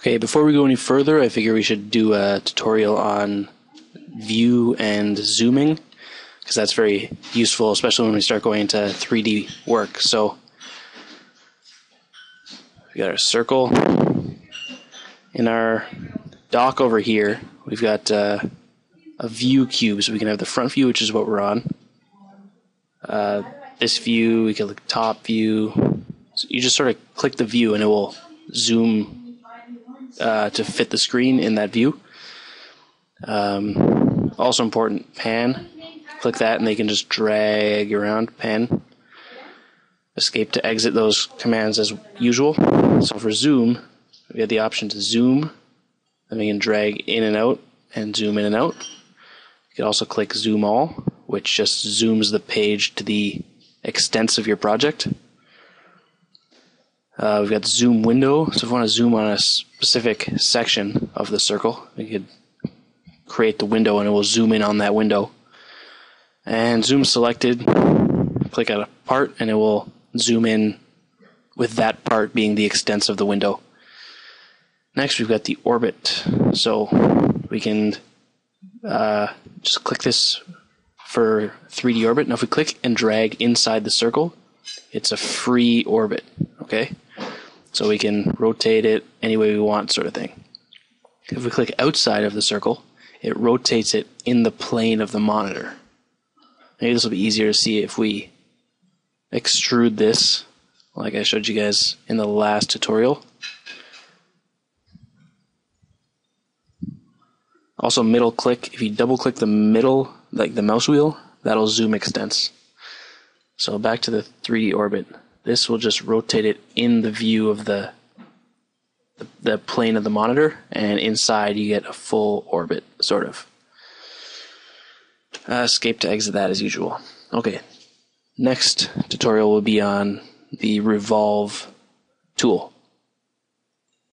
Okay, before we go any further, I figure we should do a tutorial on view and zooming, because that's very useful, especially when we start going into 3D work. So we got our circle. In our dock over here, we've got a view cube, so we can have the front view, which is what we're on. This view, we can look top view. So you just sort of click the view and it will zoom to fit the screen in that view. Also important, pan. Click that and they can just drag around, pan. Escape to exit those commands as usual. So for zoom, we have the option to zoom, and we can drag in and out and zoom in and out. You can also click zoom all, which just zooms the page to the extents of your project. We've got the zoom window, so if we want to zoom on a specific section of the circle, we could create the window and it will zoom in on that window. And zoom selected, click on a part and it will zoom in with that part being the extents of the window. Next we've got the orbit, so we can just click this for 3D orbit. Now if we click and drag inside the circle, it's a free orbit, okay? So we can rotate it any way we want, sort of thing. If we click outside of the circle, it rotates it in the plane of the monitor. Maybe this will be easier to see if we extrude this, like I showed you guys in the last tutorial. Also middle click, if you double click the middle, like the mouse wheel, that'll zoom extents. So back to the 3D orbit. This will just rotate it in the view of the plane of the monitor, and inside you get a full orbit, sort of. Escape to exit that as usual. Okay, next tutorial will be on the revolve tool.